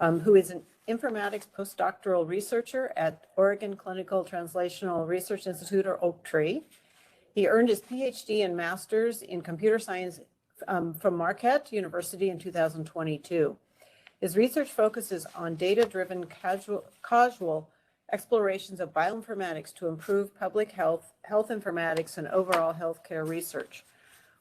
who is an informatics postdoctoral researcher at Oregon Clinical Translational Research Institute, or OCTRI. He earned his PhD and master's in computer science from Marquette University in 2022. His research focuses on data-driven causal explorations of bioinformatics to improve public health, health informatics, and overall healthcare research.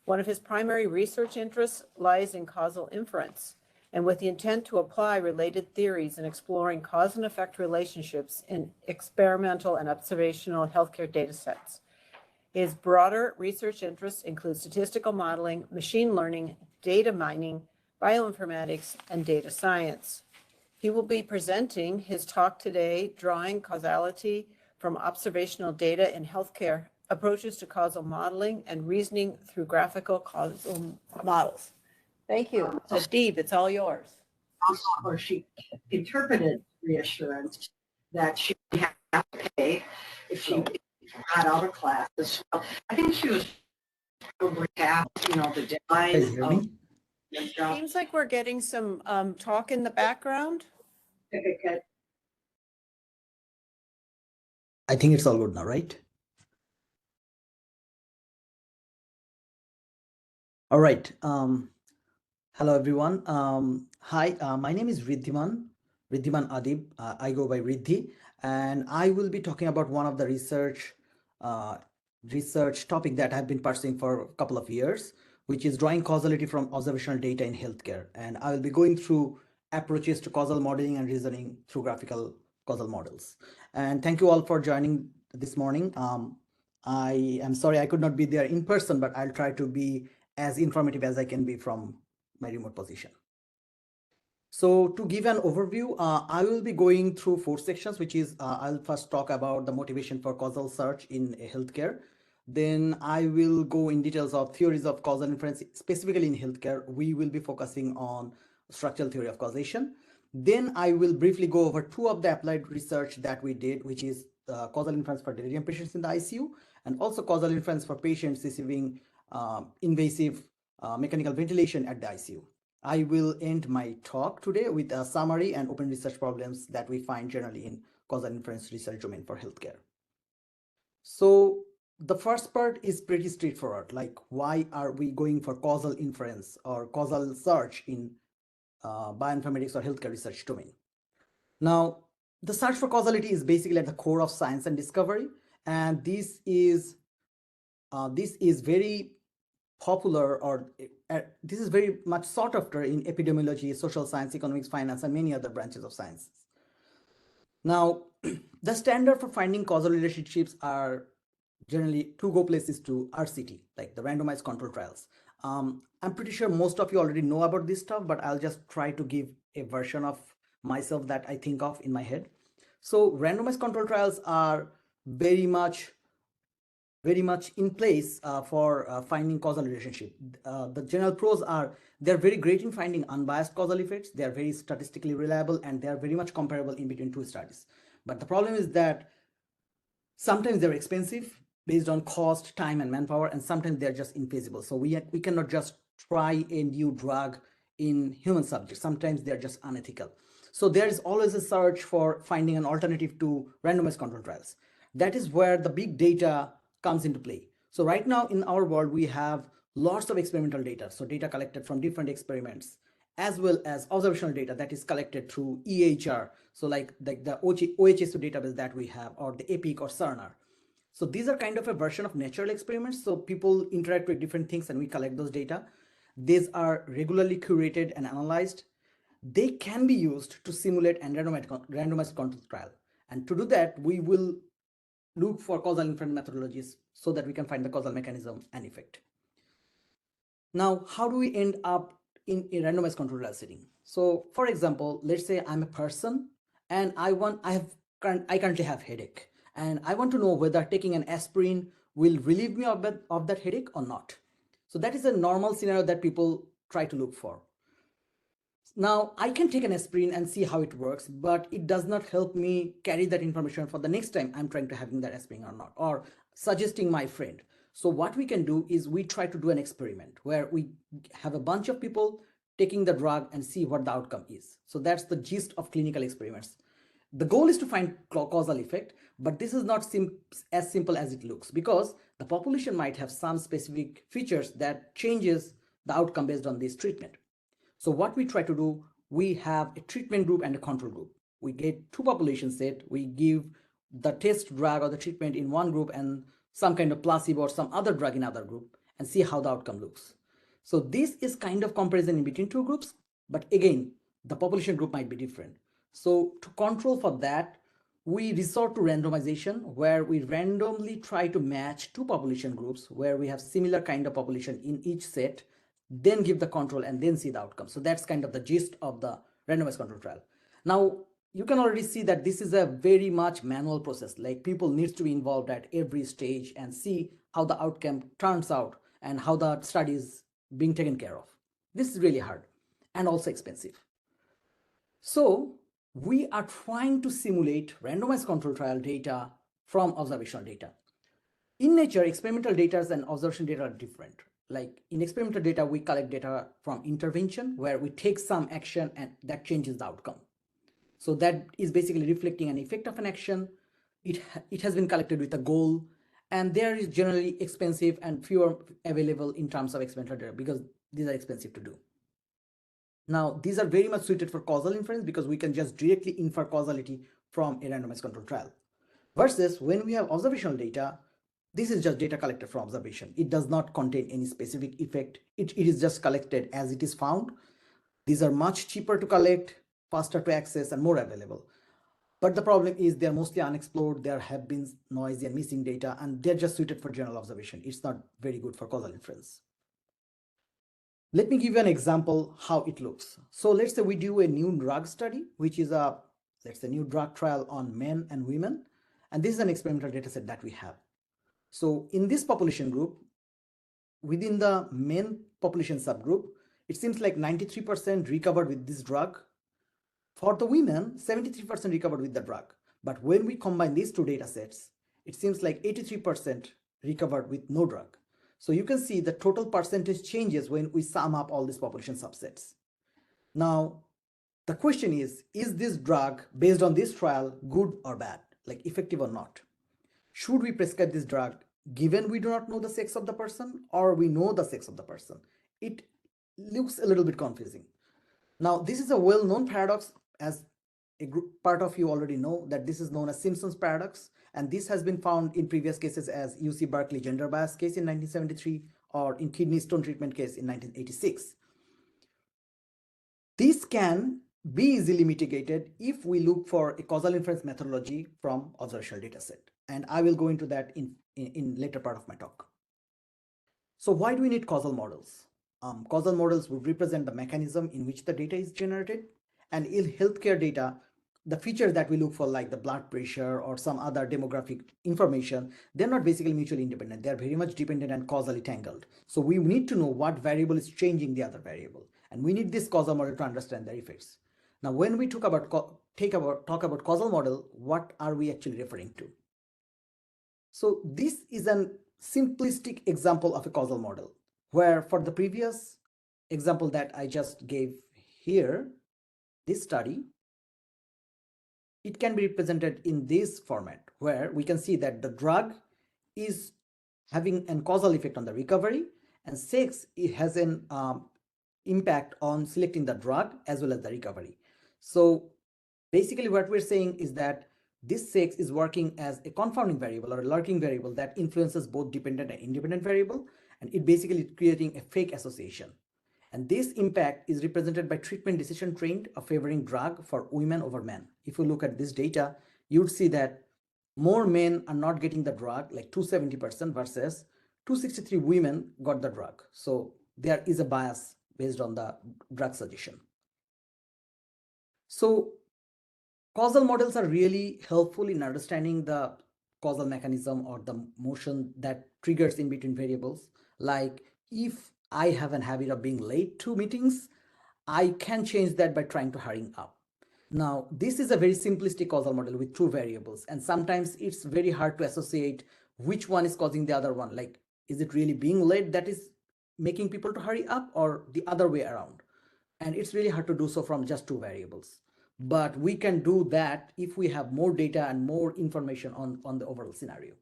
One of his primary research interests lies in causal inference, and with the intent to apply related theories in exploring cause and effect relationships in experimental and observational healthcare data sets. His broader research interests include statistical modeling, machine learning, data mining, bioinformatics, and data science. He will be presenting his talk today, Drawing Causality from Observational Data in Healthcare, Approaches to Causal Modeling and Reasoning Through Graphical Causal Models. Thank you. Adib, it's all yours. Or she interpreted reassurance that she had to pay if she got out of classes. So I think she was probably half, the deadline. Seems like we're getting some talk in the background. I think it's all good now, right? All right. Hello, everyone. Hi, my name is Riddhiman Adib. I go by Riddhi, and I will be talking about one of the research topic that I've been pursuing for a couple of years, which is drawing causality from observational data in healthcare. And I will be going through approaches to causal modeling and reasoning through graphical causal models. And thank you all for joining this morning. I am sorry I could not be there in person, but I'll try to be as informative as I can be from my remote position. So to give an overview, I will be going through 4 sections, which is I'll first talk about the motivation for causal search in healthcare. Then I will go in details of theories of causal inference, specifically in healthcare. We will be focusing on structural theory of causation. Then I will briefly go over 2 of the applied research that we did, which is causal inference for delirium patients in the ICU, and also causal inference for patients receiving invasive mechanical ventilation at the ICU. I will end my talk today with a summary and open research problems that we find generally in causal inference research domain for healthcare. So the first part is pretty straightforward, like why are we going for causal inference or causal search in bioinformatics or healthcare research domain? Now, the search for causality is basically at the core of science and discovery, and this is very popular, or this is very much sought after in epidemiology, social science, economics, finance, and many other branches of science. Now, the standard for finding causal relationships are generally to go places to RCT, like the randomized control trials. I'm pretty sure most of you already know about this stuff, but I'll just try to give a version of myself that I think of in my head. So randomized control trials are very much in place for finding causal relationship. The general pros are they're very great in finding unbiased causal effects. They are very statistically reliable, and they are very much comparable in between 2 studies. But the problem is that sometimes they're expensive based on cost, time, and manpower, and sometimes they're just infeasible. So we cannot just try a new drug in human subjects. Sometimes they're just unethical. So there is always a search for finding an alternative to randomized control trials. That is where the big data comes into play. So right now in our world, we have lots of experimental data. So data collected from different experiments, as well as observational data that is collected through EHR. So like the OHSU database that we have, or the EPIC or Cerner. So these are kind of a version of natural experiments. So people interact with different things and we collect those data. These are regularly curated and analyzed. They can be used to simulate and randomized control trial. And to do that, we will look for causal inference methodologies so that we can find the causal mechanism and effect. Now, how do we end up in a randomized control trial setting? So for example, let's say I'm a person and I currently have headache, and I want to know whether taking an aspirin will relieve me of that headache or not. So that is a normal scenario that people try to look for. Now, I can take an aspirin and see how it works, but it does not help me carry that information for the next time I'm trying to having that aspirin or not, or suggesting my friend. So what we can do is we try to do an experiment where we have a bunch of people taking the drug and see what the outcome is. So that's the gist of clinical experiments. The goal is to find causal effect, but this is not as simple as it looks, because the population might have some specific features that changes the outcome based on this treatment. So what we try to do, we have a treatment group and a control group. We get two population set, we give the test drug or the treatment in one group and some kind of placebo or some other drug in other group, and see how the outcome looks. So this is kind of comparison in between two groups, but again, the population group might be different. So to control for that, we resort to randomization, where we randomly try to match two population groups where we have similar kind of population in each set, then give the control and then see the outcome. So that's kind of the gist of the randomized control trial. Now, you can already see that this is a very much manual process. Like, people needs to be involved at every stage and see how the outcome turns out and how the study is being taken care of. This is really hard and also expensive. So we are trying to simulate randomized control trial data from observational data. In nature, experimental data and observation data are different. Like, in experimental data, we collect data from intervention, where we take some action and that changes the outcome. So that is basically reflecting an effect of an action. It has been collected with a goal, and there is generally expensive and fewer available in terms of experimental data, because these are expensive to do. Now, these are very much suited for causal inference, because we can just directly infer causality from a randomized control trial. Versus when we have observational data, this is just data collected from observation. It does not contain any specific effect. It is just collected as it is found. These are much cheaper to collect, faster to access, and more available. But the problem is they're mostly unexplored. There have been noisy and missing data, and they're just suited for general observation. It's not very good for causal inference. Let me give you an example how it looks. So let's say we do a new drug study, which is a, let's say, new drug trial on men and women. And this is an experimental data set that we have. So in this population group, within the men population subgroup, it seems like 93% recovered with this drug. For the women, 73% recovered with the drug. But when we combine these two data sets, it seems like 83% recovered with no drug. So you can see the total percentage changes when we sum up all these population subsets. Now, the question is this drug based on this trial good or bad, like effective or not? Should we prescribe this drug given we do not know the sex of the person, or we know the sex of the person? It looks a little bit confusing. Now, this is a well-known paradox, as a part of you already know that this is known as Simpson's paradox, and this has been found in previous cases as UC Berkeley gender bias case in 1973 or in kidney stone treatment case in 1986. This can be easily mitigated if we look for a causal inference methodology from observational data set, and I will go into that in later part of my talk. So why do we need causal models? Causal models would represent the mechanism in which the data is generated, and in healthcare data, the features that we look for, like the blood pressure or some other demographic information, they're not basically mutually independent. They're very much dependent and causally tangled. So we need to know what variable is changing the other variable, and we need this causal model to understand their effects. Now, when we talk about causal model, what are we actually referring to? So this is a simplistic example of a causal model, where for the previous example that I just gave here, this study, it can be represented in this format, where we can see that the drug is having a causal effect on the recovery, and sex, it has an impact on selecting the drug as well as the recovery. So basically what we're saying is that this sex is working as a confounding variable or a lurking variable that influences both dependent and independent variable, and it basically creating a fake association. And this impact is represented by treatment decision trend of favoring drug for women over men. If you look at this data, you'd see that more men are not getting the drug, like 270% versus 263 women got the drug. So there is a bias based on the drug suggestion. So causal models are really helpful in understanding the causal mechanism or the motion that triggers in between variables. Like, if I have a habit of being late to meetings, I can change that by trying to hurry up. Now, this is a very simplistic causal model with two variables, and sometimes it's very hard to associate which one is causing the other one. Like, is it really being late that is making people to hurry up, or the other way around? And it's really hard to do so from just two variables. But we can do that if we have more data and more information on the overall scenario.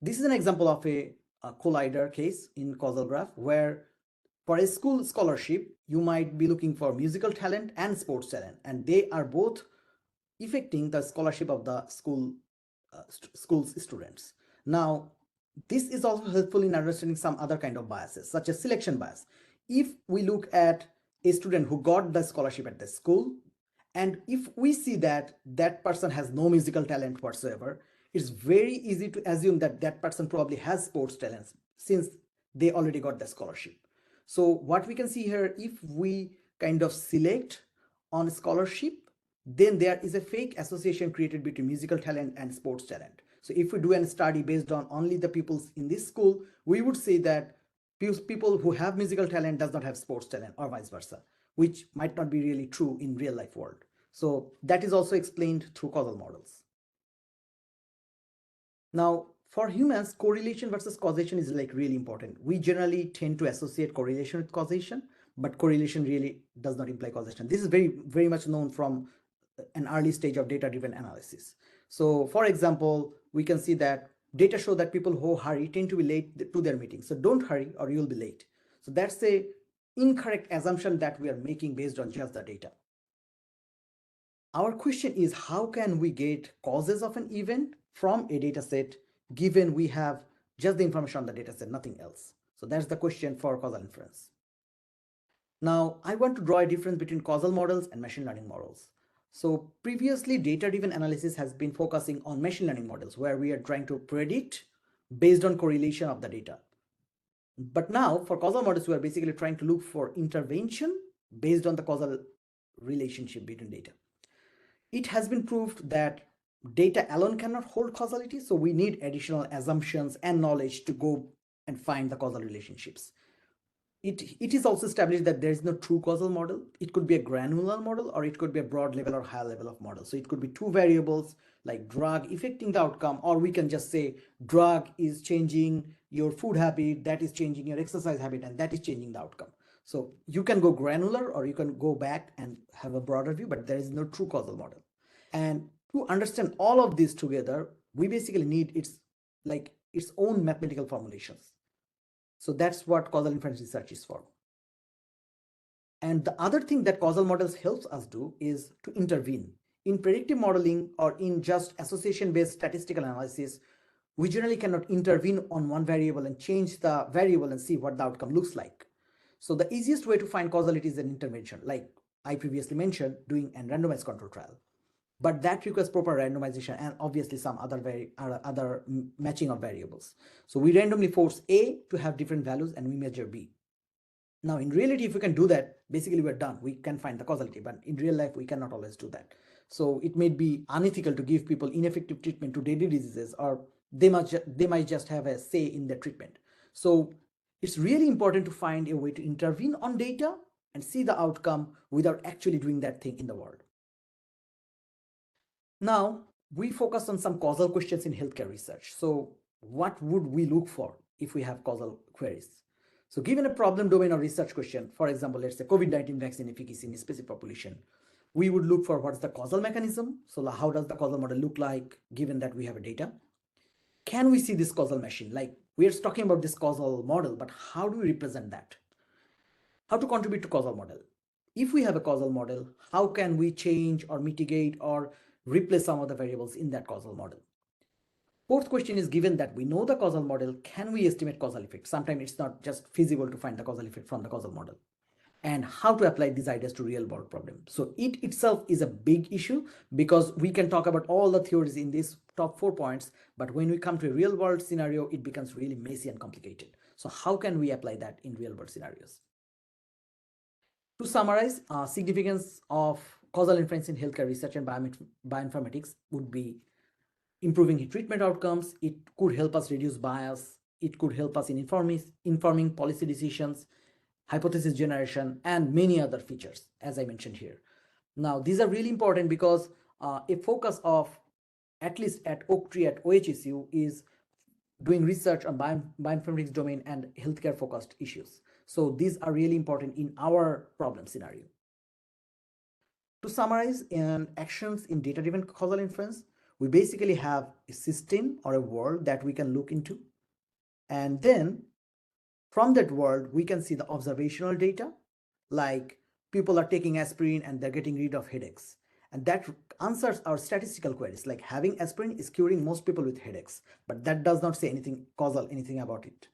This is an example of a collider case in causal graph where for a school scholarship, you might be looking for musical talent and sports talent, and they are both affecting the scholarship of the school's students. Now, this is also helpful in understanding some other kind of biases, such as selection bias. If we look at a student who got the scholarship at the school, and if we see that that person has no musical talent whatsoever, it's very easy to assume that that person probably has sports talents since they already got the scholarship. So what we can see here, if we kind of select on scholarship, then there is a fake association created between musical talent and sports talent. So if we do a study based on only the pupils in this school, we would say that people who have musical talent does not have sports talent, or vice versa, which might not be really true in real life world. So that is also explained through causal models. Now, for humans, correlation versus causation is like really important. We generally tend to associate correlation with causation, but correlation really does not imply causation. This is very much known from an early stage of data-driven analysis. So for example, we can see that data show that people who hurry tend to be late to their meetings. So don't hurry or you'll be late. So that's a incorrect assumption that we are making based on just the data. Our question is, how can we get causes of an event from a data set given we have just the information on the data set, nothing else? So that's the question for causal inference. Now, I want to draw a difference between causal models and machine learning models. So previously, data-driven analysis has been focusing on machine learning models where we are trying to predict based on correlation of the data. But now for causal models, we are basically trying to look for intervention based on the causal relationship between data. It has been proved that data alone cannot hold causality, so we need additional assumptions and knowledge to go and find the causal relationships. It is also established that there is no true causal model. It could be a granular model, or it could be a broad level or high level of model. So it could be two variables like drug affecting the outcome, or we can just say drug is changing your food habit, that is changing your exercise habit, and that is changing the outcome. So you can go granular or you can go back and have a broader view, but there is no true causal model. And to understand all of this together, we basically need its own mathematical formulations. So that's what causal inference research is for. And the other thing that causal models helps us do is to intervene. In predictive modeling or in just association-based statistical analysis, we generally cannot intervene on one variable and change the variable and see what the outcome looks like. So the easiest way to find causality is an intervention, like I previously mentioned, doing a randomized control trial. But that requires proper randomization and obviously some other matching of variables. So we randomly force A to have different values and we measure B. Now in reality, if we can do that, basically we're done. We can find the causality, but in real life, we cannot always do that. So it may be unethical to give people ineffective treatment to deadly diseases, or they might just have a say in the treatment. So it's really important to find a way to intervene on data and see the outcome without actually doing that thing in the world. Now, we focus on some causal questions in healthcare research. So what would we look for if we have causal queries? So given a problem domain or research question, for example, let's say COVID-19 vaccine efficacy in a specific population, we would look for what's the causal mechanism. So how does the causal model look like given that we have a data? Can we see this causal machine? Like we are talking about this causal model, but how do we represent that? How to contribute to causal model? If we have a causal model, how can we change or mitigate or replace some of the variables in that causal model? Fourth question is, given that we know the causal model, can we estimate causal effect? Sometimes it's not just feasible to find the causal effect from the causal model. And how to apply these ideas to real world problems. So it itself is a big issue because we can talk about all the theories in these top 4 points, but when we come to a real world scenario, it becomes really messy and complicated. So how can we apply that in real world scenarios? To summarize, significance of causal inference in healthcare research and bioinformatics would be improving treatment outcomes. It could help us reduce bias. It could help us in informing policy decisions, hypothesis generation, and many other features, as I mentioned here. Now, these are really important because a focus of, at least at OCTRI at OHSU, is doing research on bioinformatics domain and healthcare focused issues. So these are really important in our problem scenario. To summarize, in actions in data-driven causal inference, we basically have a system or a world that we can look into. And then from that world, we can see the observational data, like people are taking aspirin and they're getting rid of headaches. And that answers our statistical queries, like having aspirin is curing most people with headaches, but that does not say anything causal, anything about it.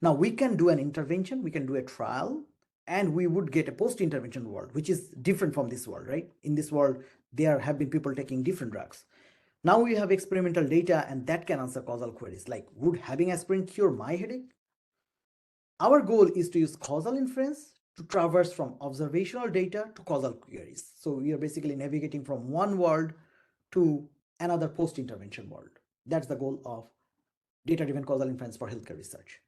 Now we can do an intervention, we can do a trial, and we would get a post-intervention world, which is different from this world, right? In this world, there have been people taking different drugs. Now we have experimental data, and that can answer causal queries, like would having aspirin cure my headache? Our goal is to use causal inference to traverse from observational data to causal queries. So we are basically navigating from one world to another post-intervention world. That's the goal of data-driven causal inference for healthcare research.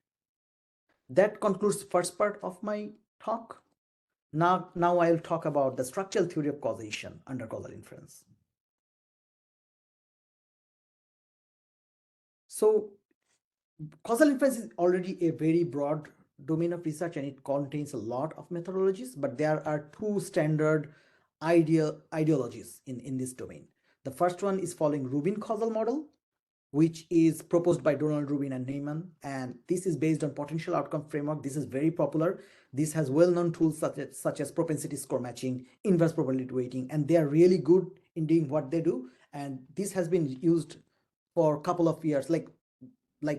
That concludes the first part of my talk. Now I'll talk about the structural theory of causation under causal inference. So causal inference is already a very broad domain of research, and it contains a lot of methodologies, but there are two standard ideologies in this domain. The first one is following Rubin causal model, which is proposed by Donald Rubin and Neyman, and this is based on potential outcome framework. This is very popular. This has well-known tools such as propensity score matching, inverse probability weighting, and they are really good in doing what they do. And this has been used for a couple of years, like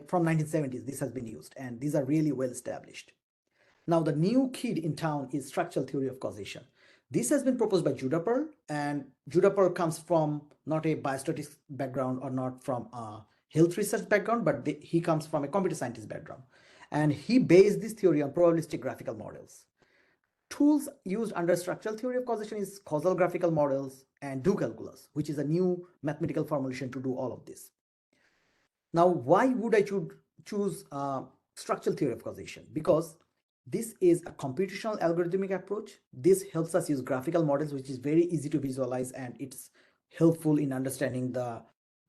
from 1970s, this has been used, and these are really well established. Now, the new kid in town is structural theory of causation. This has been proposed by Judah Pearl, and Judah Pearl comes from not a biostatistics background or not from a health research background, but he comes from a computer scientist background. And he based this theory on probabilistic graphical models. Tools used under structural theory of causation is causal graphical models and do calculus, which is a new mathematical formulation to do all of this. Now, why would I choose structural theory of causation? Because this is a computational algorithmic approach. This helps us use graphical models, which is very easy to visualize, and it's helpful in understanding the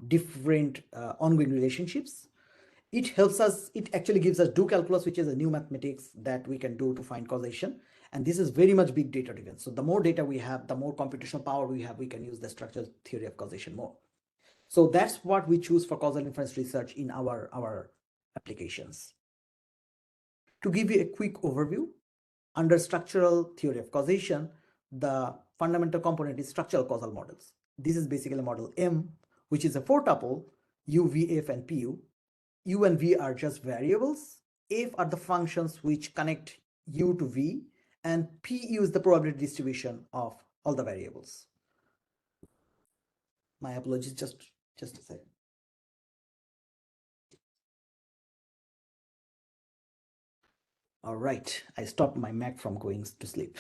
different ongoing relationships. It helps us, it actually gives us do calculus, which is a new mathematics that we can do to find causation. And this is very much big data driven. So the more data we have, the more computational power we have, we can use the structural theory of causation more. So that's what we choose for causal inference research in our applications. To give you a quick overview, under structural theory of causation, the fundamental component is structural causal models. This is basically model M, which is a four-tuple, U, V, F, and PU. U and V are just variables. F are the functions which connect U to V, and PU is the probability distribution of all the variables. My apologies, just a second. All right, I stopped my Mac from going to sleep.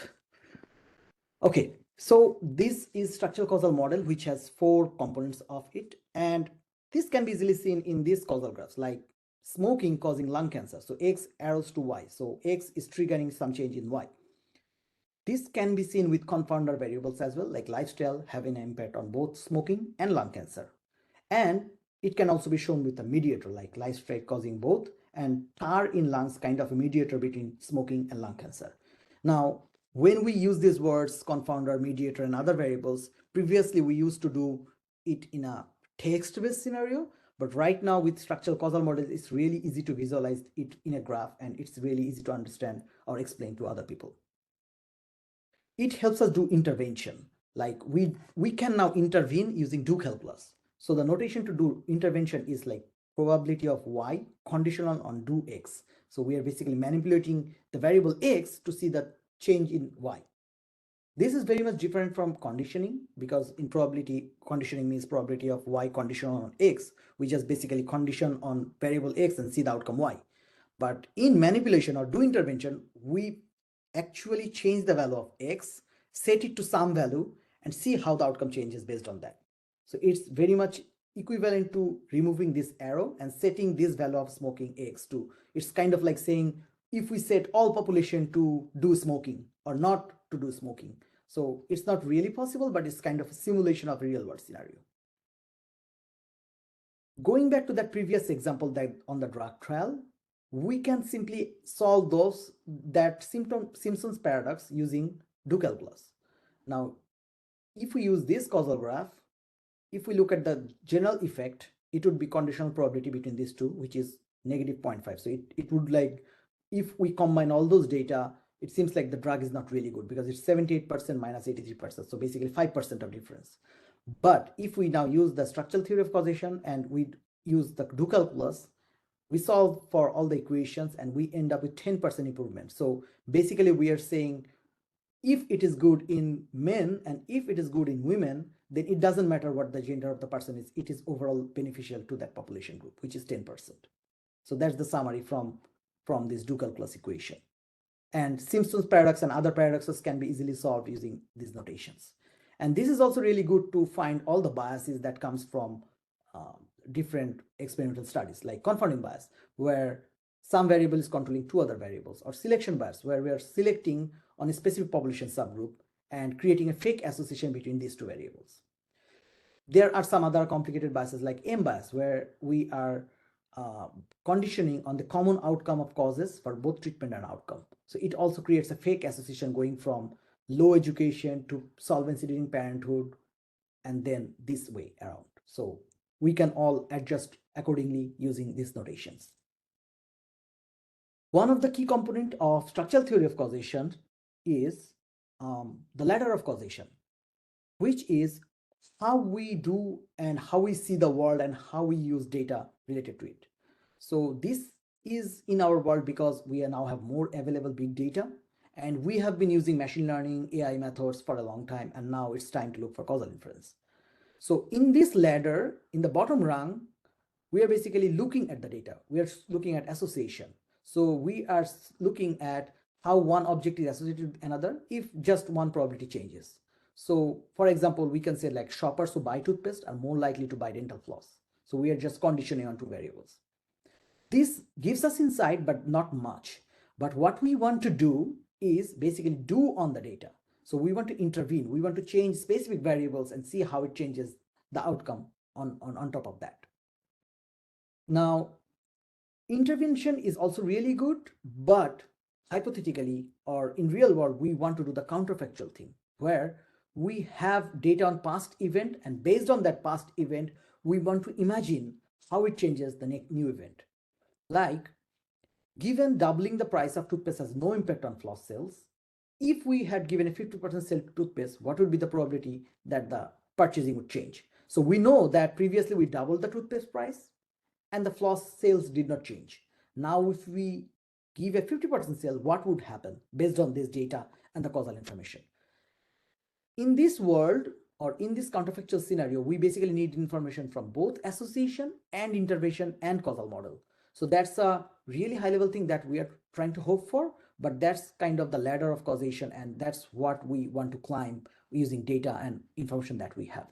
Okay, so this is structural causal model, which has four components of it. And this can be easily seen in these causal graphs, like smoking causing lung cancer. So X arrows to Y. So X is triggering some change in Y. This can be seen with confounder variables as well, like lifestyle having an impact on both smoking and lung cancer. And it can also be shown with a mediator, like lifestyle causing both, and tar in lungs, kind of a mediator between smoking and lung cancer. Now, when we use these words, confounder, mediator, and other variables, previously we used to do it in a text-based scenario, but right now with structural causal models, it's really easy to visualize it in a graph, and it's really easy to understand or explain to other people. It helps us do intervention. Like we can now intervene using do calculus. So the notation to do intervention is like probability of Y conditional on do X. So we are basically manipulating the variable X to see the change in Y. This is very much different from conditioning, because in probability, conditioning means probability of Y conditional on X. We just basically condition on variable X and see the outcome Y. But in manipulation or do intervention, we actually change the value of X, set it to some value, and see how the outcome changes based on that. So it's very much equivalent to removing this arrow and setting this value of smoking X to. It's kind of like saying, if we set all population to do smoking or not to do smoking. So it's not really possible, but it's kind of a simulation of a real world scenario. Going back to that previous example that on the drug trial, we can simply solve that Simpson's paradox using do calculus. Now, if we use this causal graph, if we look at the general effect, it would be conditional probability between these two, which is negative 0.5. So it would, like, if we combine all those data, it seems like the drug is not really good because it's 78% minus 83%. So basically 5% of difference. But if we now use the structural theory of causation and we use the do calculus, we solve for all the equations and we end up with 10% improvement. So basically we are saying if it is good in men and if it is good in women, then it doesn't matter what the gender of the person is, it is overall beneficial to that population group, which is 10%. So that's the summary from this do calculus equation. And Simpson's paradox and other paradoxes can be easily solved using these notations. And this is also really good to find all the biases that comes from different experimental studies, like confounding bias, where some variable is controlling two other variables, or selection bias, where we are selecting on a specific population subgroup and creating a fake association between these two variables. There are some other complicated biases like M bias, where we are conditioning on the common outcome of causes for both treatment and outcome. So it also creates a fake association going from low education to solvency during parenthood, and then this way around. So we can all adjust accordingly using these notations. One of the key components of structural theory of causation is the ladder of causation, which is how we do and how we see the world and how we use data related to it. So this is in our world because we now have more available big data, and we have been using machine learning, AI methods for a long time, and now it's time to look for causal inference. So in this ladder, in the bottom rung, we are basically looking at the data. We are looking at association. So we are looking at how one object is associated with another if just one probability changes. So for example, we can say like shoppers who buy toothpaste are more likely to buy dental floss. So we are just conditioning on two variables. This gives us insight, but not much. But what we want to do is basically do on the data. So we want to intervene. We want to change specific variables and see how it changes the outcome on top of that. Now, intervention is also really good, but hypothetically or in real world, we want to do the counterfactual thing where we have data on past event, and based on that past event, we want to imagine how it changes the new event. Like, given doubling the price of toothpaste has no impact on floss sales, if we had given a 50% sale to toothpaste, what would be the probability that the purchasing would change? So we know that previously we doubled the toothpaste price and the floss sales did not change. Now, if we give a 50% sale, what would happen based on this data and the causal information? In this world, or in this counterfactual scenario, we basically need information from both association and intervention and causal model. So that's a really high level thing that we are trying to hope for, but that's kind of the ladder of causation, and that's what we want to climb using data and information that we have.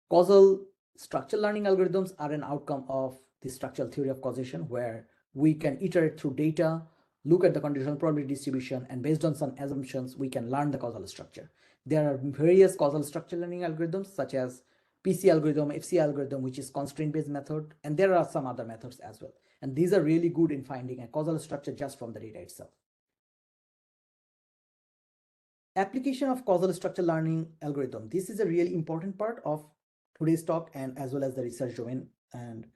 Causal structural learning algorithms are an outcome of the structural theory of causation, where we can iterate through data, look at the conditional probability distribution, and based on some assumptions, we can learn the causal structure. There are various causal structural learning algorithms such as PC algorithm, FC algorithm, which is constraint-based method, and there are some other methods as well. And these are really good in finding a causal structure just from the data itself. Application of causal structural learning algorithm. This is a really important part of today's talk and as well as the research domain. And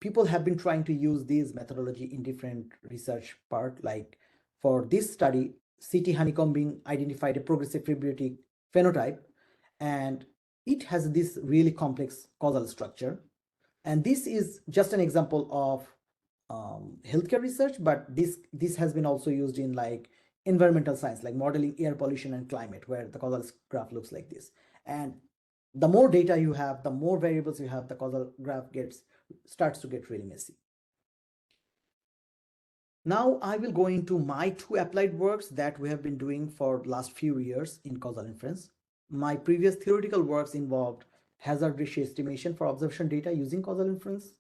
people have been trying to use this methodology in different research part. Like for this study, CT honeycombing identified a progressive fibrotic phenotype, and it has this really complex causal structure. And this is just an example of healthcare research, but this has been also used in like environmental science, like modeling air pollution and climate, where the causal graph looks like this. And the more data you have, the more variables you have, the causal graph starts to get really messy. Now I will go into my two applied works that we have been doing for the last few years in causal inference. My previous theoretical works involved hazard ratio estimation for observation data using causal inference.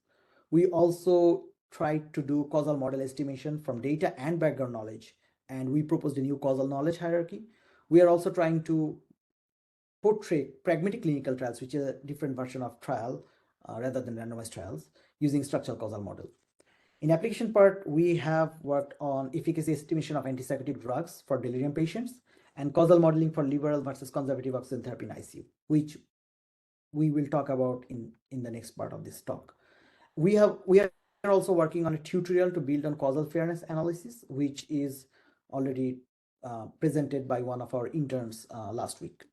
We also tried to do causal model estimation from data and background knowledge, and we proposed a new causal knowledge hierarchy. We are also trying to portray pragmatic clinical trials, which is a different version of trial rather than randomized trials, using structural causal model. In application part, we have worked on efficacy estimation of antipsychotic drugs for delirium patients and causal modeling for liberal versus conservative oxygen therapy in ICU, which we will talk about in the next part of this talk. We are also working on a tutorial to build on causal fairness analysis, which is already presented by one of our interns last week.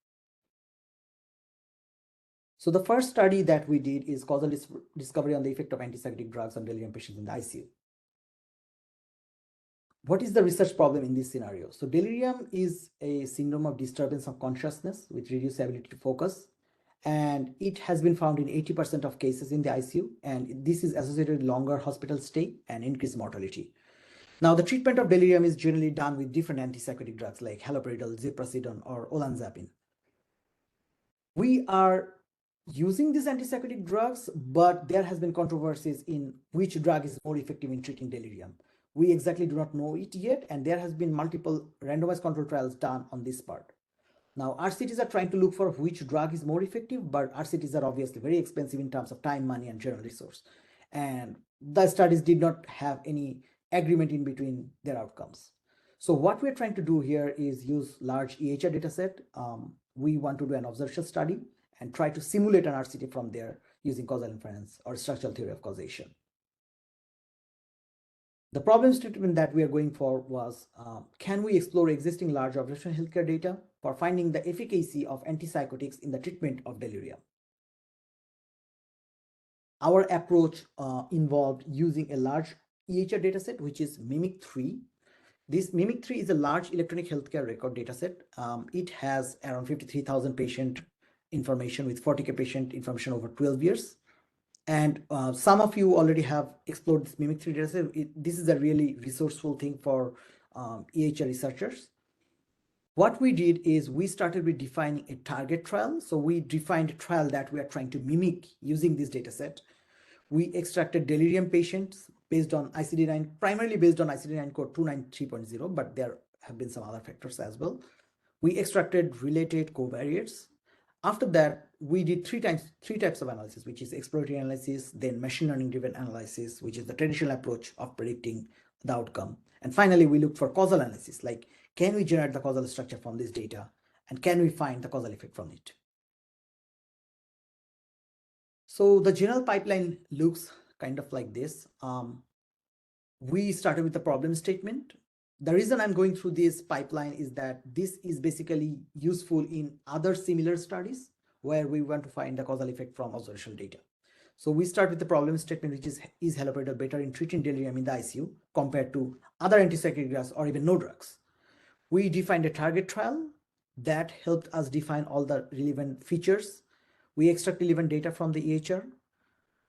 So the first study that we did is causal discovery on the effect of antipsychotic drugs on delirium patients in the ICU. What is the research problem in this scenario? So delirium is a syndrome of disturbance of consciousness with reduced ability to focus, and it has been found in 80% of cases in the ICU, and this is associated with longer hospital stay and increased mortality. Now, the treatment of delirium is generally done with different antipsychotic drugs like haloperidol, ziprasidone, or olanzapine. We are using these antipsychotic drugs, but there has been controversies in which drug is more effective in treating delirium. We exactly do not know it yet, and there has been multiple randomized control trials done on this part. Now, RCTs are trying to look for which drug is more effective, but RCTs are obviously very expensive in terms of time, money, and general resource. And the studies did not have any agreement in between their outcomes. So what we're trying to do here is use large EHR dataset. We want to do an observational study and try to simulate an RCT from there using causal inference or structural theory of causation. The problem statement that we are going for was, can we explore existing large observational healthcare data for finding the efficacy of antipsychotics in the treatment of delirium? Our approach involved using a large EHR dataset, which is MIMIC-3. This MIMIC-3 is a large electronic healthcare record dataset. It has around 53,000 patient information with 40K patient information over 12 years. And some of you already have explored this MIMIC-3 dataset. This is a really resourceful thing for EHR researchers. What we did is we started with defining a target trial. So we defined a trial that we are trying to mimic using this dataset. We extracted delirium patients based on ICD-9, primarily based on ICD-9 code 293.0, but there have been some other factors as well. We extracted related covariates. After that, we did three types of analysis, which is exploratory analysis, then machine learning driven analysis, which is the traditional approach of predicting the outcome. And finally, we looked for causal analysis, like can we generate the causal structure from this data and can we find the causal effect from it? So the general pipeline looks kind of like this. We started with the problem statement. The reason I'm going through this pipeline is that this is basically useful in other similar studies where we want to find the causal effect from observational data. So we start with the problem statement, which is haloperidol better in treating delirium in the ICU compared to other antipsychotic drugs or even no drugs? We defined a target trial that helped us define all the relevant features. We extract relevant data from the EHR.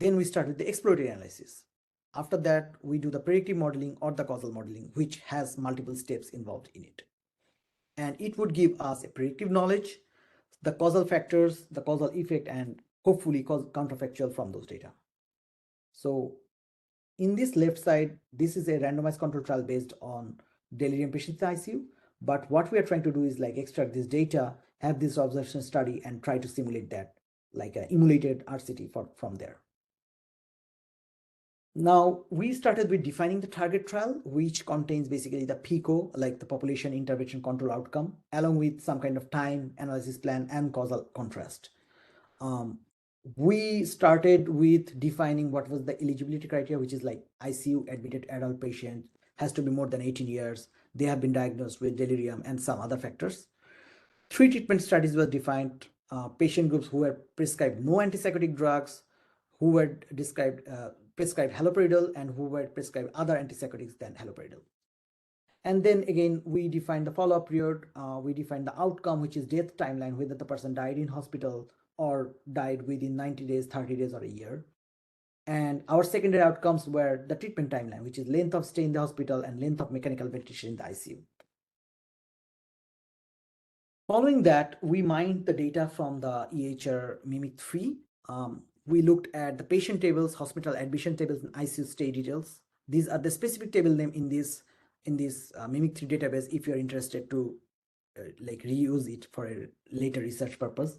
Then we start with the exploratory analysis. After that, we do the predictive modeling or the causal modeling, which has multiple steps involved in it. And it would give us a predictive knowledge, the causal factors, the causal effect, and hopefully counterfactual from those data. So in this left side, this is a randomized control trial based on delirium patients in the ICU. But what we are trying to do is like extract this data, have this observation study, and try to simulate that, like an emulated RCT from there. Now, we started with defining the target trial, which contains basically the PICO, like the population intervention control outcome, along with some kind of time analysis plan and causal contrast. We started with defining what was the eligibility criteria, which is like ICU admitted adult patient has to be more than 18 years. They have been diagnosed with delirium and some other factors. 3 treatment studies were defined, patient groups who were prescribed no antipsychotic drugs, who were prescribed haloperidol, and who were prescribed other antipsychotics than haloperidol. And then again, we defined the follow-up period. We defined the outcome, which is death timeline, whether the person died in hospital or died within 90 days, 30 days, or a year. And our secondary outcomes were the treatment timeline, which is length of stay in the hospital and length of mechanical ventilation in the ICU. Following that, we mined the data from the EHR MIMIC-3. We looked at the patient tables, hospital admission tables, and ICU stay details. These are the specific table name in this MIMIC-3 database if you're interested to like reuse it for a later research purpose.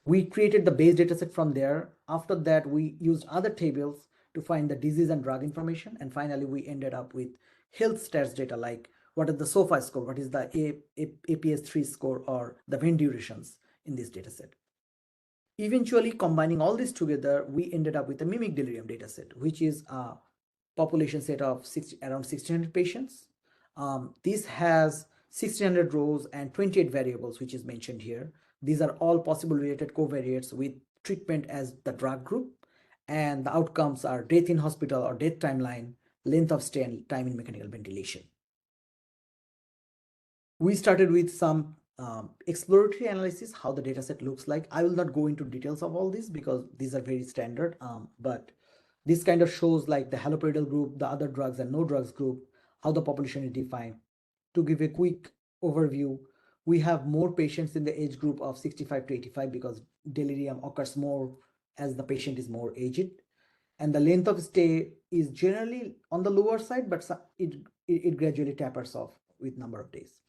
We created the base dataset from there. After that, we used other tables to find the disease and drug information. And finally, we ended up with health stats data, like what is the SOFA score, what is the APS-3 score, or the vein durations in this data set. Eventually, combining all this together, we ended up with a mimic delirium data set, which is a population set of around 1,600 patients. This has 1,600 rows and 28 variables, which is mentioned here. These are all possible related covariates with treatment as the drug group, and the outcomes are death in hospital or death timeline, length of stay, and time in mechanical ventilation. We started with some exploratory analysis, how the dataset looks like. I will not go into details of all this because these are very standard, but this kind of shows like the haloperidol group, the other drugs and no drugs group, how the population is defined. To give a quick overview, we have more patients in the age group of 65 to 85 because delirium occurs more as the patient is more aged. And the length of stay is generally on the lower side, but it gradually tapers off with number of days.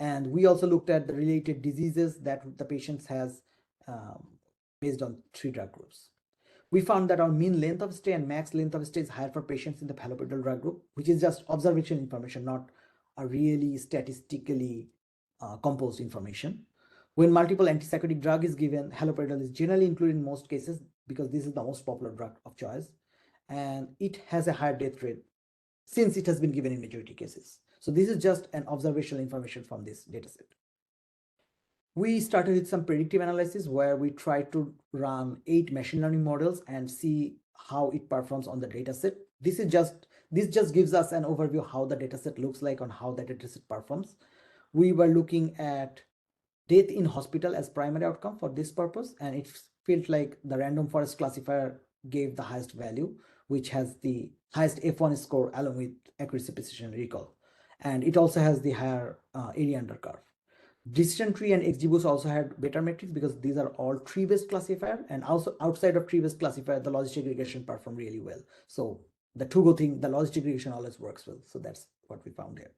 And we also looked at the related diseases that the patients has based on 3 drug groups. We found that our mean length of stay and max length of stay is higher for patients in the haloperidol drug group, which is just observational information, not a really statistically composed information. When multiple antipsychotic drug is given, haloperidol is generally included in most cases because this is the most popular drug of choice, and it has a higher death rate since it has been given in majority cases. So this is just an observational information from this dataset. We started with some predictive analysis where we tried to run 8 machine learning models and see how it performs on the dataset. This just gives us an overview how the dataset looks like and how the dataset performs. We were looking at death in hospital as primary outcome for this purpose, and it felt like the random forest classifier gave the highest value, which has the highest F1 score along with accuracy, precision, and recall. And it also has the higher area under curve. Decision tree and XGBoost also had better metrics because these are all tree-based classifier, and also outside of tree-based classifier, the logistic regression performed really well. So the two good thing, the logistic regression always works well. So that's what we found here.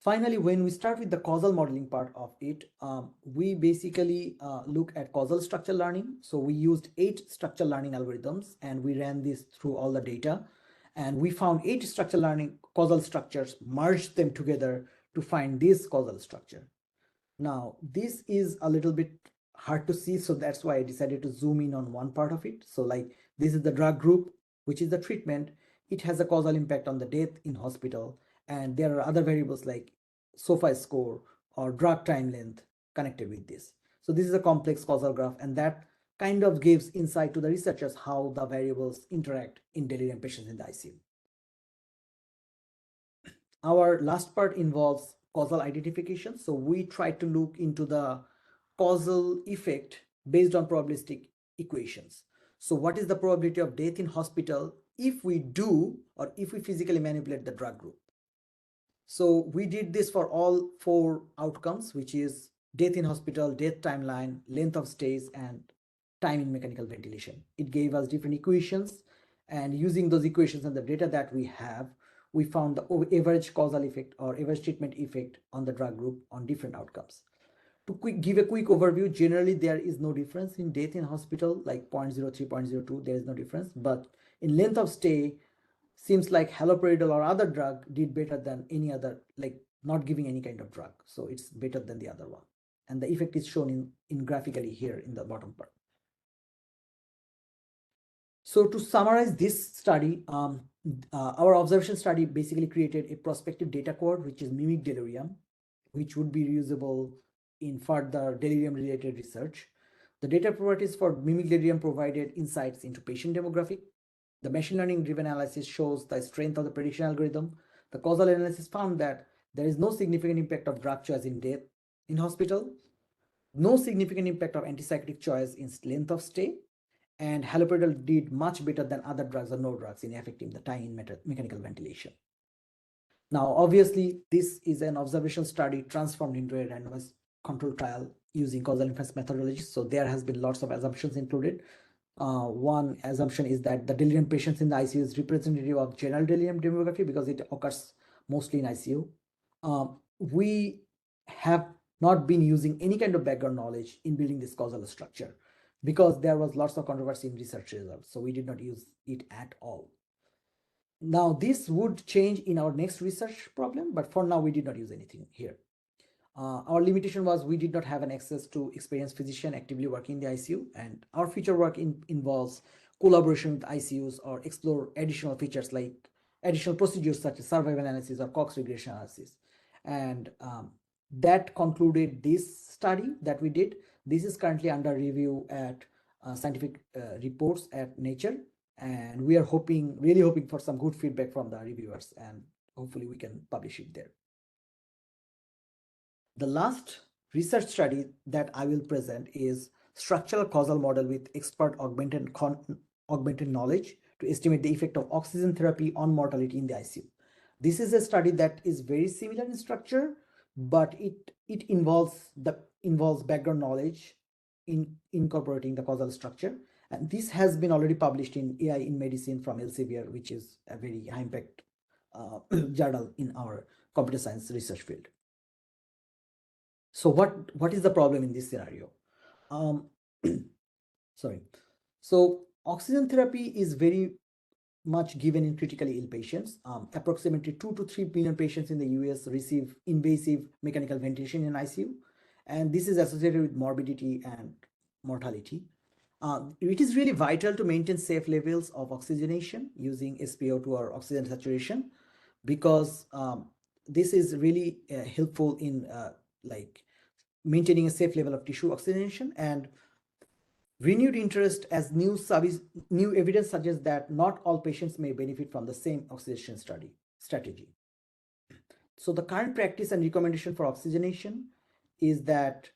Finally, when we start with the causal modeling part of it, we basically look at causal structure learning. So we used 8 structure learning algorithms and we ran this through all the data. And we found 8 structure learning causal structures, merged them together to find this causal structure. Now, this is a little bit hard to see, so that's why I decided to zoom in on one part of it. So like this is the drug group, which is the treatment. It has a causal impact on the death in hospital. And there are other variables like SOFA score or drug time length connected with this. So this is a complex causal graph, and that kind of gives insight to the researchers how the variables interact in delirium patients in the ICU. Our last part involves causal identification. So we try to look into the causal effect based on probabilistic equations. So what is the probability of death in hospital if we do or if we physically manipulate the drug group? So we did this for all 4 outcomes, which is death in hospital, death timeline, length of stays, and time in mechanical ventilation. It gave us different equations, and using those equations and the data that we have, we found the average causal effect or average treatment effect on the drug group on different outcomes. To give a quick overview, generally there is no difference in death in hospital, like 0.03, 0.02, there is no difference. But in length of stay, seems like haloperidol or other drug did better than any other, like not giving any kind of drug. So it's better than the other one. And the effect is shown in graphically here in the bottom part. So to summarize this study, our observation study basically created a prospective data core, which is mimic delirium, which would be reusable in further delirium related research. The data properties for mimic delirium provided insights into patient demographic. The machine learning driven analysis shows the strength of the prediction algorithm. The causal analysis found that there is no significant impact of drug choice in death in hospital, no significant impact of antipsychotic choice in length of stay, and haloperidol did much better than other drugs or no drugs in affecting the time in mechanical ventilation. Now, obviously, this is an observational study transformed into a randomized control trial using causal inference methodology. So there has been lots of assumptions included. One assumption is that the delirium patients in the ICU is representative of general delirium demography because it occurs mostly in ICU. We have not been using any kind of background knowledge in building this causal structure. because there was lots of controversy in research results. So we did not use it at all. Now this would change in our next research problem, but for now we did not use anything here. Our limitation was we did not have an access to experienced physician actively working in the ICU, and our future work involves collaboration with ICUs or explore additional features like additional procedures such as survival analysis or Cox regression analysis. And that concluded this study that we did. This is currently under review at scientific reports at Nature, and we are really hoping for some good feedback from the reviewers, and hopefully we can publish it there. The last research study that I will present is structural causal model with expert augmented knowledge to estimate the effect of oxygen therapy on mortality in the ICU. This is a study that is very similar in structure, but it involves background knowledge in incorporating the causal structure. And this has been already published in AI in Medicine from Elsevier, which is a very high impact journal in our computer science research field. So what is the problem in this scenario? Sorry. So oxygen therapy is very much given in critically ill patients. Approximately 2 to 3 million patients in the US receive invasive mechanical ventilation in ICU, and this is associated with morbidity and mortality. It is really vital to maintain safe levels of oxygenation using SpO2 or oxygen saturation, because this is really helpful in like maintaining a safe level of tissue oxygenation. And renewed interest as new evidence suggests that not all patients may benefit from the same oxygenation strategy. So the current practice and recommendation for oxygenation is that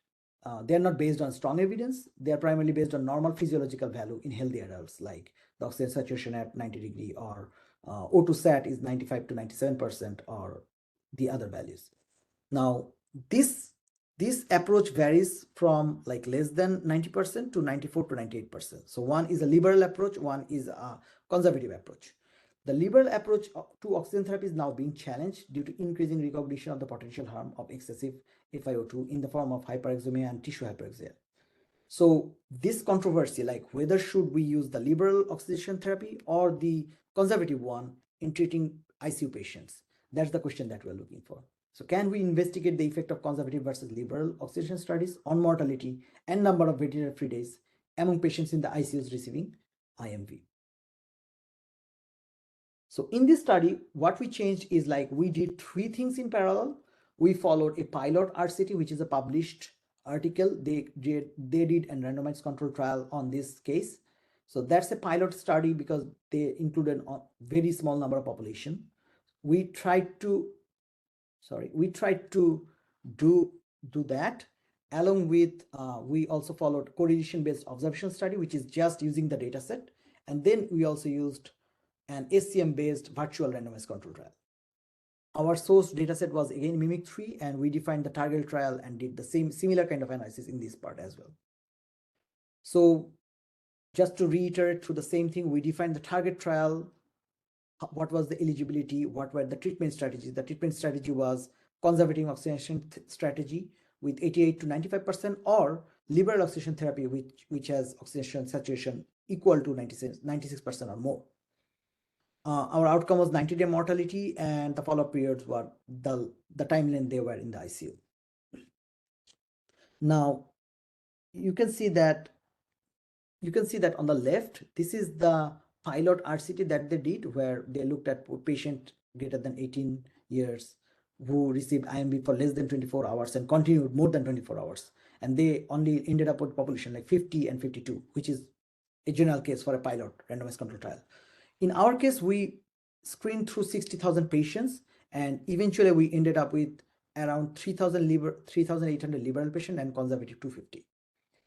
they are not based on strong evidence. They are primarily based on normal physiological value in healthy adults, like the oxygen saturation at 90 degree, or O2 sat is 95 to 97%, or the other values. Now, this approach varies from like less than 90% to 94 to 98%. So one is a liberal approach, one is a conservative approach. The liberal approach to oxygen therapy is now being challenged due to increasing recognition of the potential harm of excessive FiO2 in the form of hyperexemia and tissue hyperexia. So this controversy, like whether should we use the liberal oxygenation therapy or the conservative one in treating ICU patients, that's the question that we're looking for. So can we investigate the effect of conservative versus liberal oxygenation studies on mortality and number of ventilator-free days among patients in the ICUs receiving IMV? So in this study, what we changed is like we did 3 things in parallel. We followed a pilot RCT, which is a published article. They did a randomized control trial on this case. So that's a pilot study because they included a very small number of population. We tried to do that. Along with, we also followed correlation-based observation study, which is just using the data set. And then we also used an SCM-based virtual randomized control trial. Our source dataset was again MIMIC3, and we defined the target trial and did the similar kind of analysis in this part as well. So just to reiterate through the same thing, we defined the target trial, what was the eligibility, what were the treatment strategies. The treatment strategy was conservative oxygenation strategy with 88 to 95%, or liberal oxygenation therapy, which has oxygenation saturation equal to 96% or more. Our outcome was 90-day mortality, and the follow-up periods were the timeline they were in the ICU. Now, you can see that on the left, this is the pilot RCT that they did, where they looked at patient greater than 18 years who received IMV for less than 24 hours and continued more than 24 hours. And they only ended up with population like 50 and 52, which is a general case for a pilot randomized control trial. In our case, we screened through 60,000 patients, and eventually we ended up with around 3,800 liberal patients and conservative 250.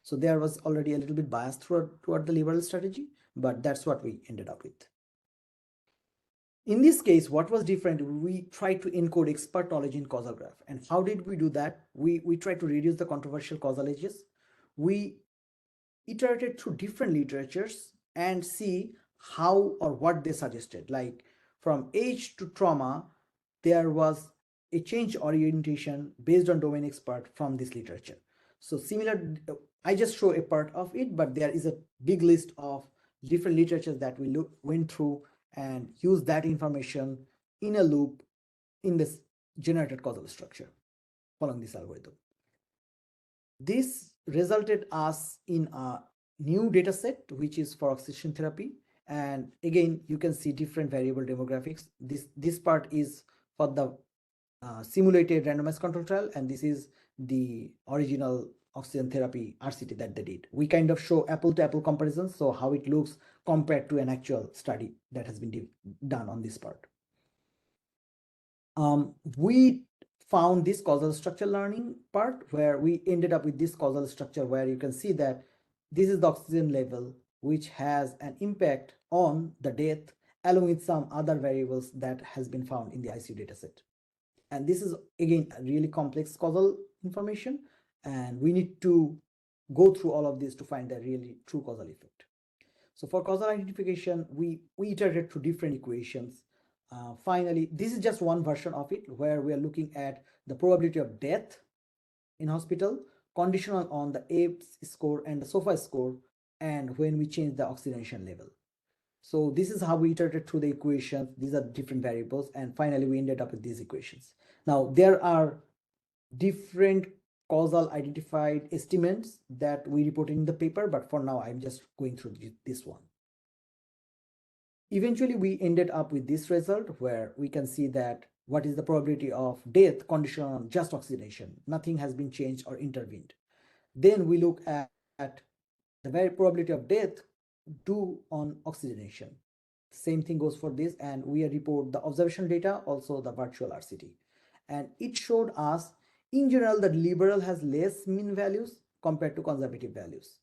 So there was already a little bit bias toward the liberal strategy, but that's what we ended up with. In this case, what was different, we tried to encode expert knowledge in causal graph. And how did we do that? We tried to reduce the controversial causal edges. We iterated through different literatures and see how or what they suggested. Like from age to trauma, there was a change orientation based on domain expert from this literature. So similar, I just show a part of it, but there is a big list of different literatures that we went through and use that information in a loop in this generated causal structure following this algorithm. This resulted us in a new data set, which is for oxygen therapy. And again, you can see different variable demographics. This part is for the simulated randomized control trial, and this is the original oxygen therapy RCT that they did. We kind of show apple to apple comparisons, so how it looks compared to an actual study that has been done on this part. We found this causal structure learning part where we ended up with this causal structure where you can see that this is the oxygen level, which has an impact on the death along with some other variables that has been found in the ICU dataset. And this is again a really complex causal information, and we need to go through all of this to find the really true causal effect. So for causal identification, we iterated through different equations. Finally, this is just one version of it where we are looking at the probability of death in hospital, conditional on the APES score and the SOFA score, and when we change the oxygenation level. So this is how we iterated through the equations. These are different variables, and finally we ended up with these equations. Now there are different causal identified estimates that we reported in the paper, but for now I'm just going through this one. Eventually we ended up with this result where we can see that what is the probability of death conditional on just oxygenation. Nothing has been changed or intervened. Then we look at the very probability of death due on oxygenation. Same thing goes for this, and we report the observational data, also the virtual RCT. And it showed us, in general, that liberal has less mean values compared to conservative values.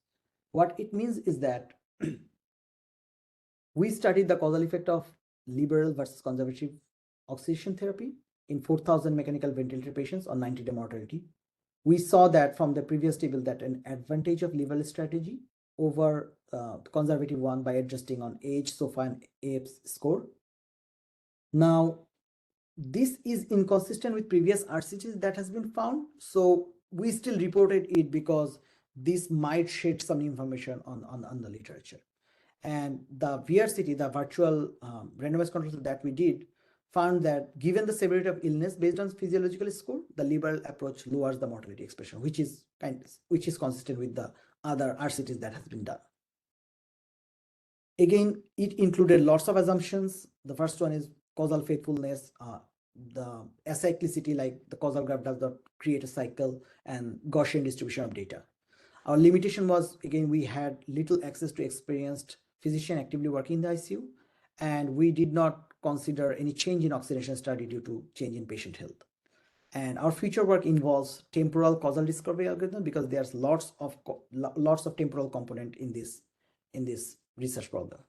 What it means is that we studied the causal effect of liberal versus conservative oxygenation therapy in 4,000 mechanical ventilator patients on 90-day mortality. We saw that from the previous table that an advantage of liberal strategy over the conservative one by adjusting on age, SOFA, and APES score. Now, this is inconsistent with previous RCTs that has been found. So we still reported it because this might shed some information on the literature. And the VRCT, the virtual randomized control that we did, found that given the severity of illness based on physiological score, the liberal approach lowers the mortality expression, which is consistent with the other RCTs that has been done. Again, it included lots of assumptions. The first one is causal faithfulness, the acyclicity, like the causal graph does not create a cycle, and Gaussian distribution of data. Our limitation was, again, we had little access to experienced physician actively working in the ICU, and we did not consider any change in oxygenation study due to change in patient health. And our future work involves temporal causal discovery algorithm because there's lots of temporal component in this research problem.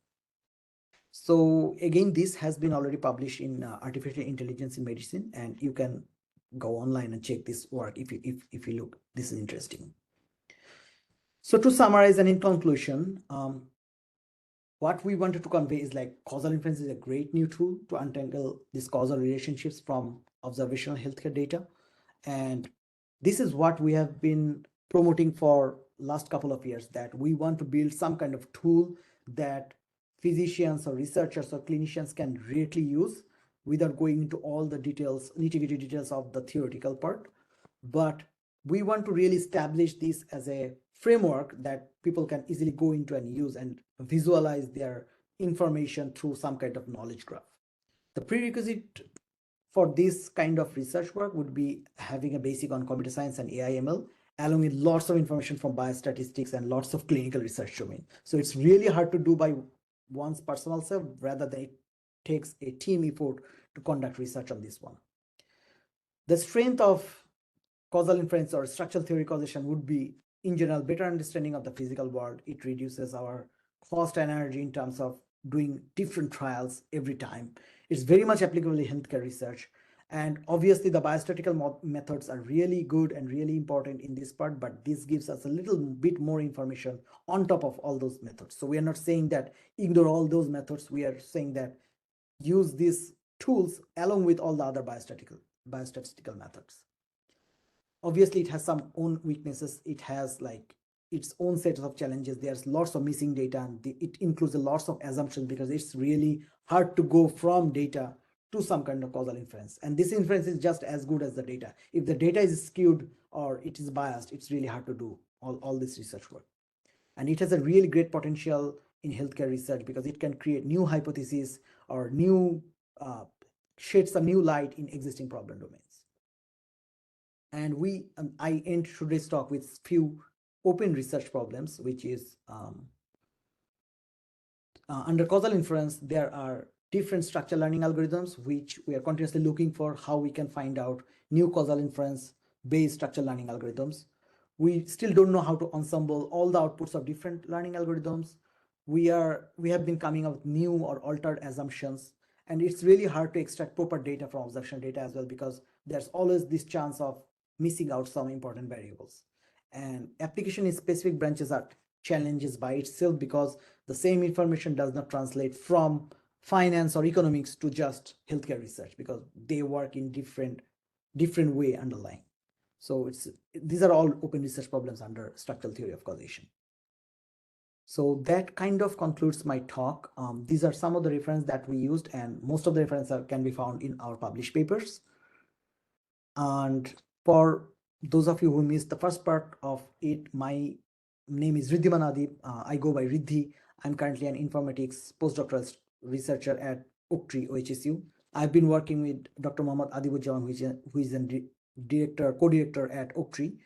So again, this has been already published in Artificial Intelligence in Medicine, and you can go online and check this work if you look. This is interesting. So to summarize and in conclusion, what we wanted to convey is like causal inference is a great new tool to untangle these causal relationships from observational healthcare data. And this is what we have been promoting for last couple of years, that we want to build some kind of tool that physicians or researchers or clinicians can directly use without going into all the details, nitty-gritty details of the theoretical part. But we want to really establish this as a framework that people can easily go into and use and visualize their information through some kind of knowledge graph. The prerequisite for this kind of research work would be having a basic on computer science and AI ML, along with lots of information from biostatistics and lots of clinical research domain. So it's really hard to do by one's personal self, rather than it takes a team effort to conduct research on this one. The strength of causal inference or structural theory causation would be, in general, better understanding of the physical world. It reduces our cost and energy in terms of doing different trials every time. It's very much applicable in healthcare research. And obviously the biostatistical methods are really good and really important in this part, but this gives us a little bit more information on top of all those methods. So we are not saying that ignore all those methods. We are saying that use these tools along with all the other biostatistical methods. obviously it has some own weaknesses. It has like its own set of challenges. There's lots of missing data, and it includes a lots of assumptions because it's really hard to go from data to some kind of causal inference. And this inference is just as good as the data. If the data is skewed or it is biased, it's really hard to do all this research work. And it has a really great potential in healthcare research because it can create new hypotheses or new shed some new light in existing problem domains. And I end today's talk with few open research problems, which is under causal inference, there are different structural learning algorithms, which we are continuously looking for how we can find out new causal inference based structural learning algorithms. We still don't know how to ensemble all the outputs of different learning algorithms. We have been coming up with new or altered assumptions, and it's really hard to extract proper data from observational data as well, because there's always this chance of missing out some important variables. And application in specific branches are challenges by itself because the same information does not translate from finance or economics to just healthcare research because they work in different way underlying. So these are all open research problems under structural theory of causation. So that kind of concludes my talk. These are some of the references that we used, and most of the references can be found in our published papers. And for those of you who missed the first part of it, my name is Riddhiman Adib. I go by Riddhi. I'm currently an informatics postdoctoral researcher at OCTRI, OHSU. I've been working with Dr. Mohammad Adibujaman, who is a co-director at OCTRI.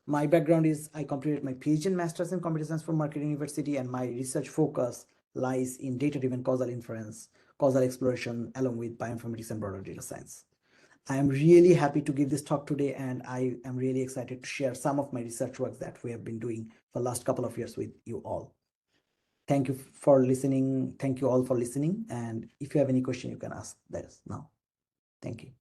My background is I completed my PhD and Master's in Computer Science from Marketing University, and my research focus lies in data-driven causal inference, causal exploration, along with bioinformatics and broader data science. I am really happy to give this talk today, and I am really excited to share some of my research work that we have been doing for the last couple of years with you all. Thank you for listening. Thank you all for listening. And if you have any question, you can ask this now. Thank you.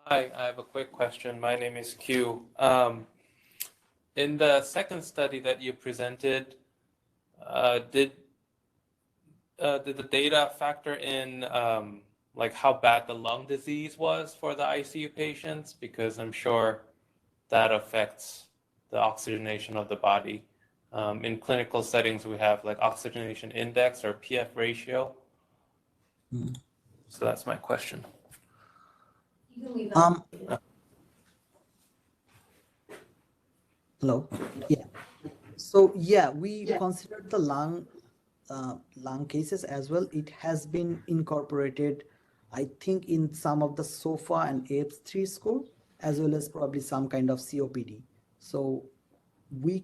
Hi, I have a quick question. My name is Q. In the second study that you presented, did the data factor in like how bad the lung disease was for the ICU patients? Because I'm sure that affects the oxygenation of the body. In clinical settings, we have like oxygenation index or PF ratio. So that's my question. Hello. Yeah. So yeah, we considered the lung cases as well. It has been incorporated, I think, in some of the SOFA and AF3 score, as well as probably some kind of COPD. So we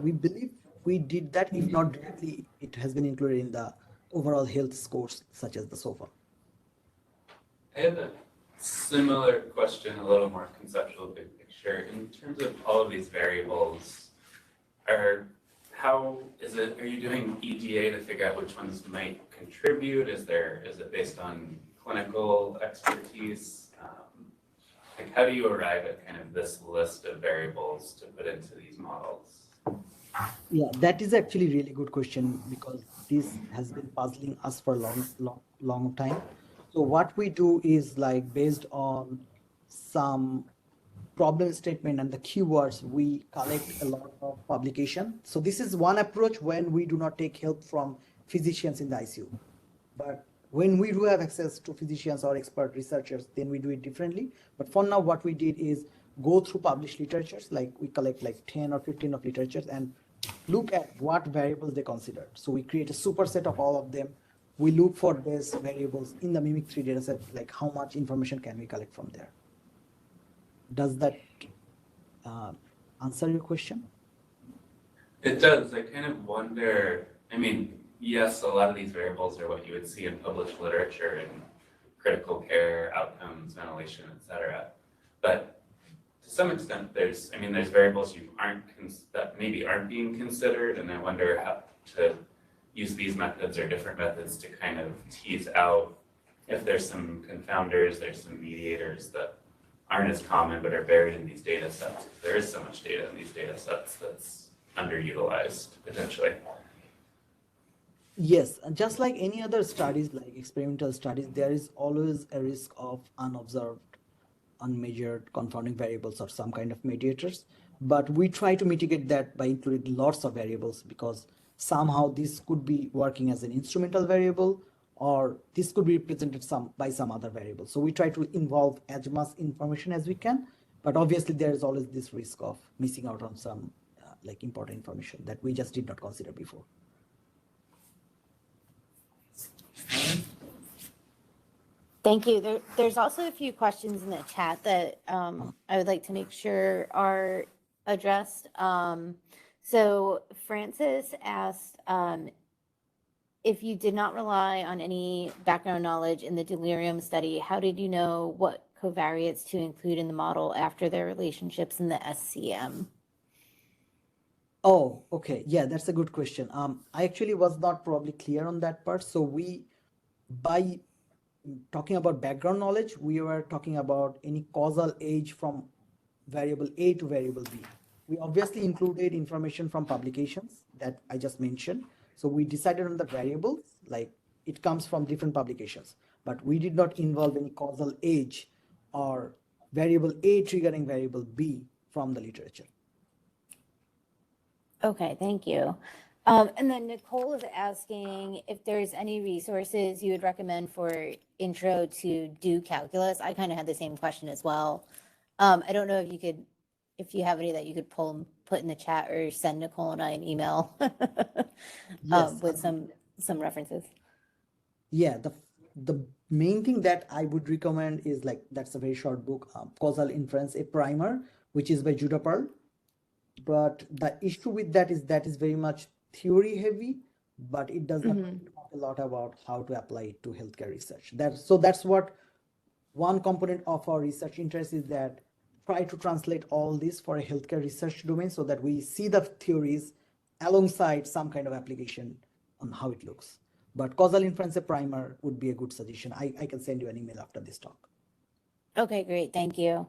believe we did that. If not directly, it has been included in the overall health scores, such as the SOFA. I have a similar question, a little more conceptual, big picture. In terms of all of these variables, are you doing EGA to figure out which ones might contribute? Is it based on clinical expertise? Like how do you arrive at kind of this list of variables to put into these models? Yeah, that is actually a really good question because this has been puzzling us for a long time. So what we do is like based on some problem statement and the keywords, we collect a lot of publication. So this is one approach when we do not take help from physicians in the ICU. But when we do have access to physicians or expert researchers, then we do it differently. But for now, what we did is go through published literatures, like we collect like 10 or 15 of literatures and look at what variables they considered. So we create a superset of all of them. We look for these variables in the Mimic3 dataset, like how much information can we collect from there. Does that answer your question? It does. I kind of wonder, I mean, yes, a lot of these variables are what you would see in published literature in critical care, outcomes, ventilation, et cetera. But to some extent, there's variables that maybe aren't being considered, and I wonder how to use these methods or different methods to kind of tease out if there's some confounders, there's some mediators that aren't as common but are buried in these data sets. There is so much data in these data sets that's underutilized potentially. Yes, and just like any other studies, like experimental studies, there is always a risk of unobserved, unmeasured confounding variables or some kind of mediators. But we try to mitigate that by including lots of variables, because somehow this could be working as an instrumental variable, or this could be represented by some other variable. So we try to involve as much information as we can, but obviously there is always this risk of missing out on some like important information that we just did not consider before. Thank you. There's also a few questions in the chat that I would like to make sure are addressed. So Francis asked, if you did not rely on any background knowledge in the delirium study, how did you know what covariates to include in the model after their relationships in the SCM? Oh, okay. Yeah, that's a good question. I actually was not probably clear on that part. So by talking about background knowledge, we were talking about any causal age from variable A to variable B. We obviously included information from publications that I just mentioned. So we decided on the variables, like it comes from different publications, but we did not involve any causal age or variable A triggering variable B from the literature. Okay, thank you. And then Nicole is asking if there's any resources you would recommend for intro to do calculus. I kind of had the same question as well. I don't know if you have any that you could put in the chat or send Nicole and I an email Yes. with some references. Yeah, the main thing that I would recommend is that's a very short book, Causal Inference, a primer, which is by Judah Pearl. But the issue with that is very much theory heavy, but it does not talk a lot about how to apply it to healthcare research. That's what one component of our research interest is, that try to translate all this for a healthcare research domain so that we see the theories alongside some kind of application on how it looks. But Causal Inference, a primer would be a good suggestion. I can send you an email after this talk. Okay, great. Thank you.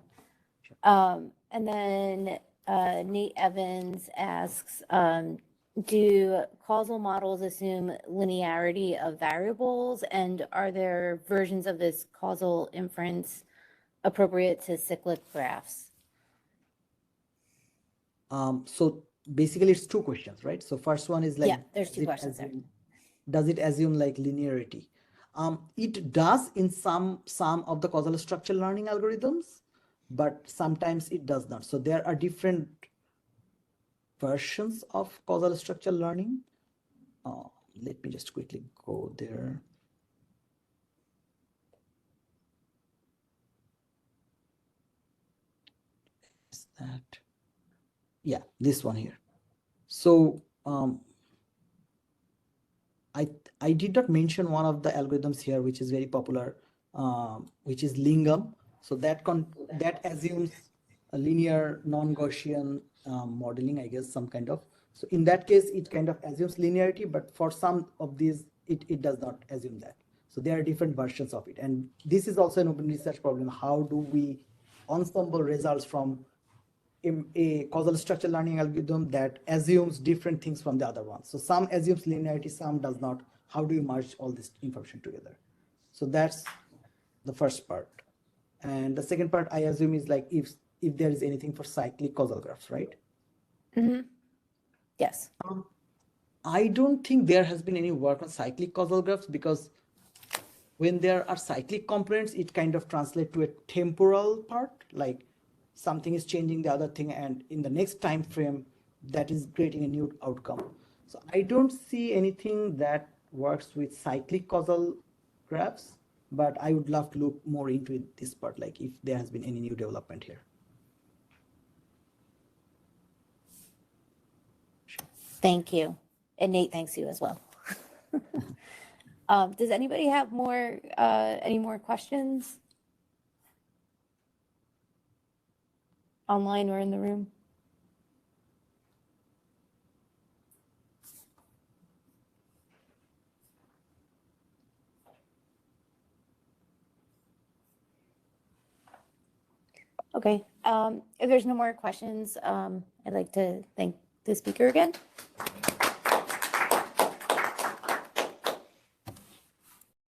Sure. And then Nate Evans asks, do causal models assume linearity of variables, and are there versions of this causal inference appropriate to cyclic graphs? So basically it's two questions, right? So first one is like, Yeah, there's two questions there. Does it assume like linearity? It does in some of the causal structure learning algorithms, but sometimes it does not. So there are different versions of causal structure learning. Let me just quickly go there. Is that? Yeah, this one here. So I did not mention one of the algorithms here, which is very popular, which is Lingam. So that assumes a linear non-Gaussian modeling, I guess, some kind of. So in that case, it kind of assumes linearity, but for some of these, it does not assume that. So there are different versions of it. And this is also an open research problem. How do we ensemble results from a causal structure learning algorithm that assumes different things from the other ones? So some assumes linearity, some does not. How do you merge all this information together? So that's the first part. And the second part, I assume, is like if there is anything for cyclic causal graphs, right? Mm-hmm. Yes. I don't think there has been any work on cyclic causal graphs, because when there are cyclic components, it kind of translates to a temporal part, like something is changing the other thing, and in the next time frame, that is creating a new outcome. So I don't see anything that works with cyclic causal graphs, but I would love to look more into this part, like if there has been any new development here. Thank you. And Nate, thanks you as well. Does anybody have more, any more questions? Online or in the room? Okay, if there's no more questions, I'd like to thank the speaker again.